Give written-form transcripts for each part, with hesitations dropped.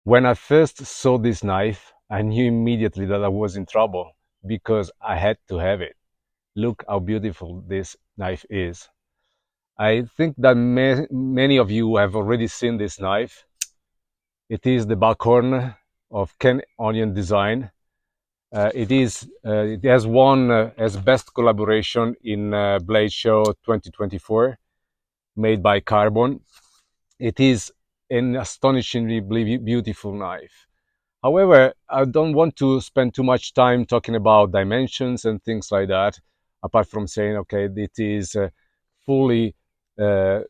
When I first saw this knife, I knew immediately that I was in trouble because I had to have it. Look how beautiful this knife is. I think that many of you have already seen this knife. It is the Buckhorn of Ken Onion Design. It has won as best collaboration in Blade Show 2024, made by Karbon. It is an astonishingly beautiful knife. However, I don't want to spend too much time talking about dimensions and things like that, apart from saying, okay, it is fully uh,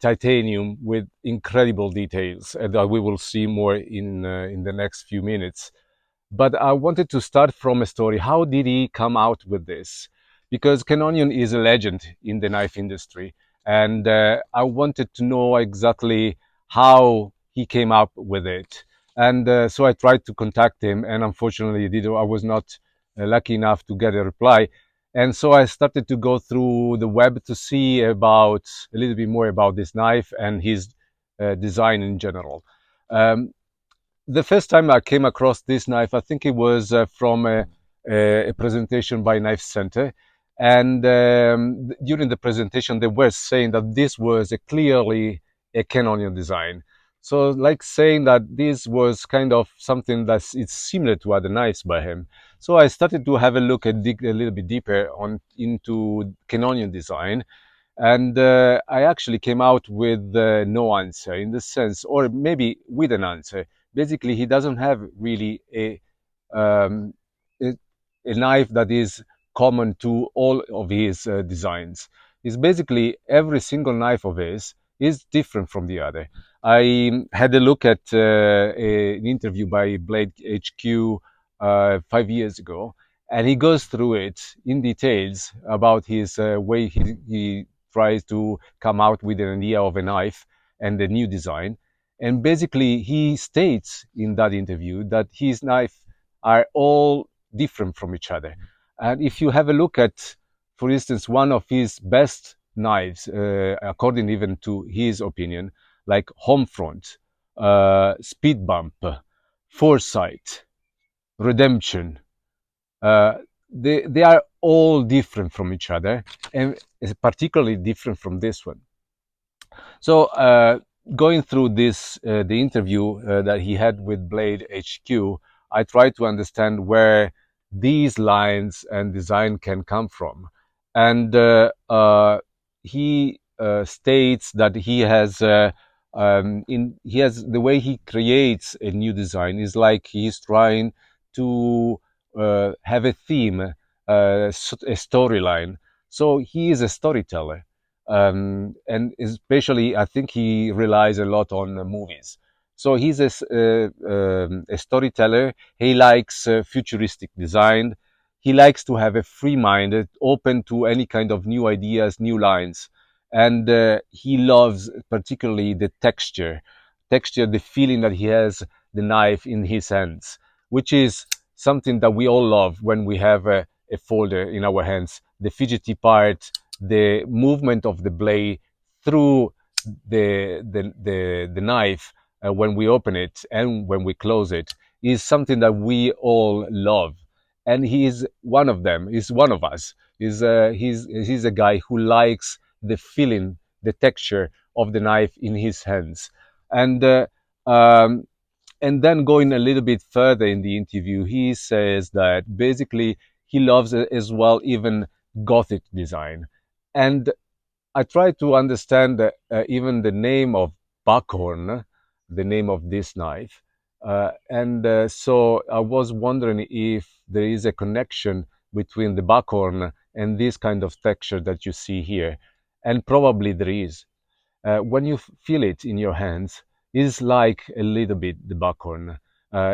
titanium with incredible details that we will see more in the next few minutes. But I wanted to start from a story. How did he come out with this? Because Canonian is a legend in the knife industry, and I wanted to know exactly how he came up with it. And so I tried to contact him, and unfortunately, I was not lucky enough to get a reply. And so I started to go through the web to see about a little bit more about this knife and his design in general. Um, the first time I came across this knife, I think it was from a presentation by Knife Center. And during the presentation, they were saying that this was clearly a Canonian design. So, like saying that this was kind of something that it's similar to other knives by him. So I started to have a look and dig a little bit deeper on into Canonian design, and I actually came out with no answer in the sense, or maybe with an answer. Basically, he doesn't have really um, a, a knife that is common to all of his designs. It's basically every single knife of his is different from the other. I had a look at an interview by Blade HQ 5 years ago, and he goes through it in details about his way he tries to come out with an idea of a knife and a new design. And basically, he states in that interview that his knife are all different from each other. And if you have a look at, for instance, one of his best knives, according even to his opinion, like Homefront, Speed Bump, Foresight, Redemption, uh, they are all different from each other, and particularly different from this one. So going through this, the interview that he had with Blade HQ, I tried to understand where these lines and design can come from, and he states that he has the way he creates a new design is like he's trying to have a theme, a storyline. So he is a storyteller, and especially I think he relies a lot on movies. So he's a storyteller. He likes futuristic design. He likes to have a free mind, open to any kind of new ideas, new lines, and he loves particularly the texture, the feeling that he has the knife in his hands, which is something that we all love when we have a folder in our hands. The fidgety part, the movement of the blade through the knife when we open it and when we close it is something that we all love. And he is one of them. He's one of us. He's a guy who likes the feeling, the texture of the knife in his hands. And um, and then going a little bit further in the interview, he says that basically he loves as well even Gothic design. And I try to understand even the name of Buckhorn, the name of this knife. And so I was wondering if there is a connection between the Buckhorn and this kind of texture that you see here. And probably there is. When you feel it in your hands, it's like a little bit the Buckhorn.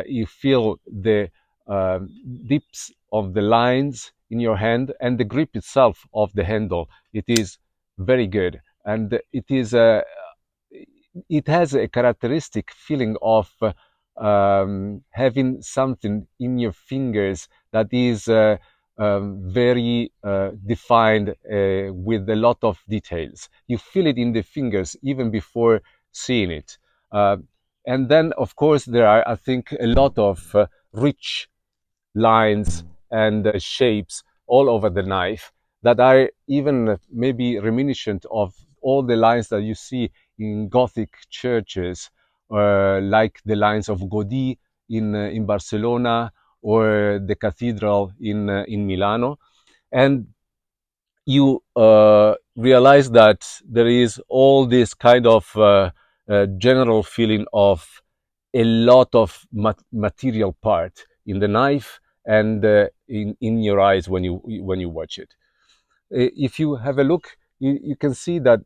You feel the um dips of the lines in your hand and the grip itself of the handle. It is very good, and it has a characteristic feeling of having something in your fingers that is very defined with a lot of details. You feel it in the fingers even before seeing it. Uh, And then, of course, there are, I think, a lot of rich lines and shapes all over the knife that are even maybe reminiscent of all the lines that you see in Gothic churches, like the lines of Gaudí in Barcelona, or the cathedral in Milano. And you realize that there is all this kind of general feeling of a lot of material part in the knife and in your eyes when you watch it. If you have a look, you can see that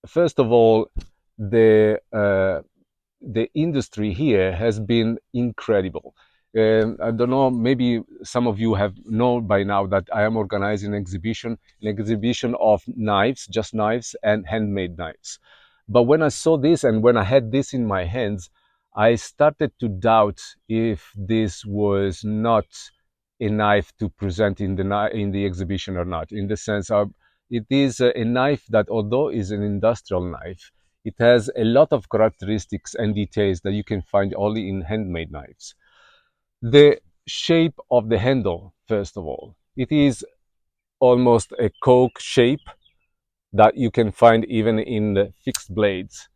first of all, the uh, the industry here has been incredible. I don't know, maybe some of you have known by now that I am organizing an exhibition of knives, just knives and handmade knives. But when I saw this and when I had this in my hands, I started to doubt if this was not a knife to present in the exhibition or not. In the sense of, it is a knife that, although is an industrial knife, it has a lot of characteristics and details that you can find only in handmade knives. The shape of the handle, first of all, it is almost a Coke shape that you can find even in the fixed blades.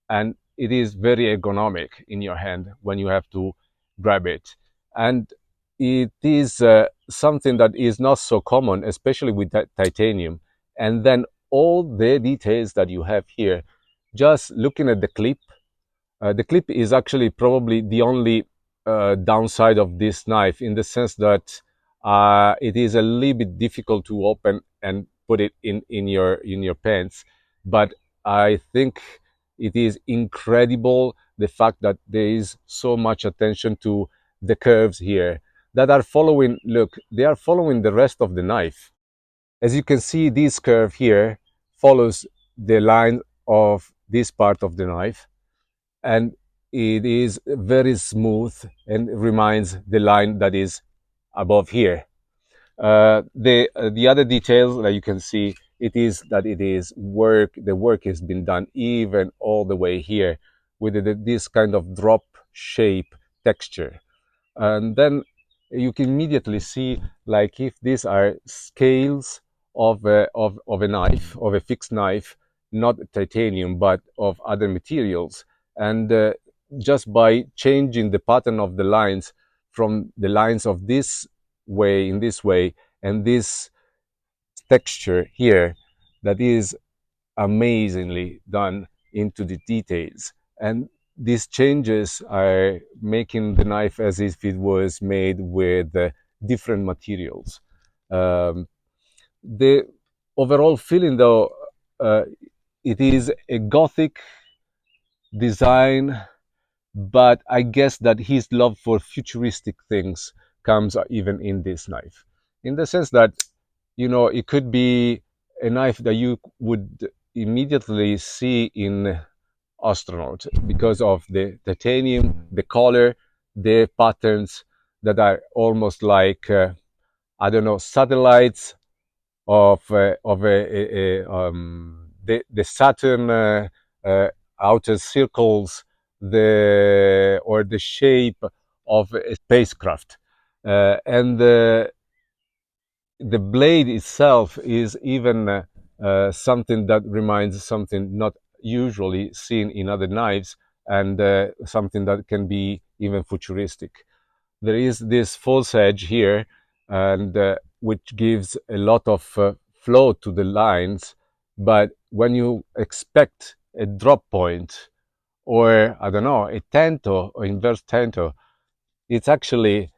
And it is very ergonomic in your hand when you have to grab it. And it is something that is not so common, especially with titanium. And then all the details that you have here, just looking at the clip is actually probably the only downside of this knife, in the sense that it is a little bit difficult to open and put it in your pants. But I think it is incredible the fact that there is so much attention to the curves here that are following. Look, they are following the rest of the knife. As you can see, this curve here follows the line of this part of the knife, and it is very smooth and reminds the line that is above here. The other details that you can see, it is that it is work. The work has been done even all the way here with this kind of drop shape texture. And then you can immediately see, like, if these are scales of a knife, of a fixed knife, not titanium but of other materials. And just by changing the pattern of the lines from the lines of this way, in this way, and this texture here, that is amazingly done into the details. And these changes are making the knife as if it was made with different materials. Um, the overall feeling, though, uh, it is a Gothic design, but I guess that his love for futuristic things comes even in this knife, in the sense that, it could be a knife that you would immediately see in astronaut because of the titanium, the color, the patterns that are almost like, I don't know, satellites of the Saturn outer circles, the shape of a spacecraft, and the blade itself is even something that reminds something not usually seen in other knives, and something that can be even futuristic. There is this false edge here, and which gives a lot of flow to the lines. But when you expect a drop point, or I don't know, a tanto or inverse tanto, it's actually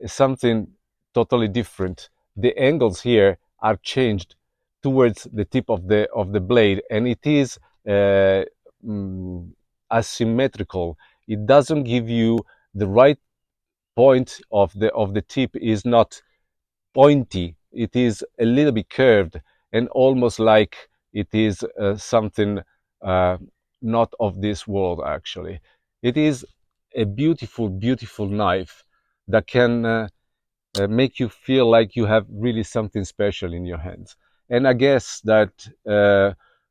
something totally different. The angles here are changed towards the tip of the blade, and it is uh, mm, asymmetrical. It doesn't give you the right point of the tip. Is not pointy. It is a little bit curved, and almost like it is something uh, not of this world. Actually, it is a beautiful, beautiful knife that can make you feel like you have really something special in your hands. And I guess that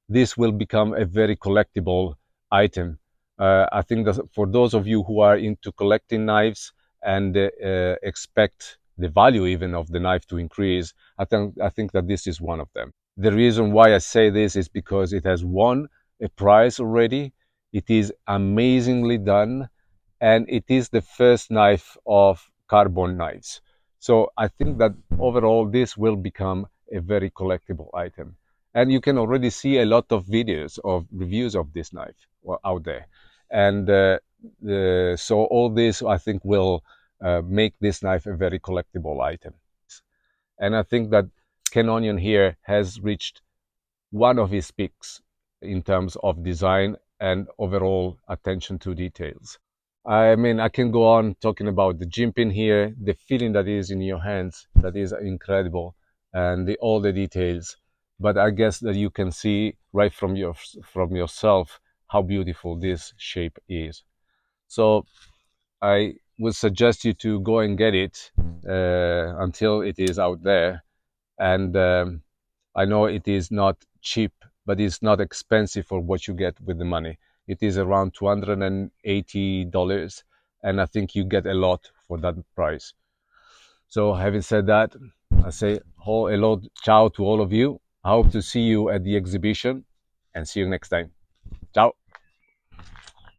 this will become a very collectible item I think that for those of you who are into collecting knives and expect the value even of the knife to increase, I think that this is one of them. The reason why I say this is because it has won a prize already. It is amazingly done, and it is the first knife of Karbon knives. So I think that overall this will become a very collectible item. And you can already see a lot of videos of reviews of this knife out there. And so all this, I think, will make this knife a very collectible item. And I think that Ken Onion here has reached one of his peaks in terms of design and overall attention to details. I mean, I can go on talking about the jimping here, the feeling that is in your hands, that is incredible, and all the details. But I guess that you can see right from yourself how beautiful this shape is. So I would suggest you to go and get it until it is out there. And I know it is not cheap, but it's not expensive for what you get with the money. It is around $280, and I think you get a lot for that price. So, having said that, I say hello, ciao to all of you. I hope to see you at the exhibition, and see you next time. Ciao.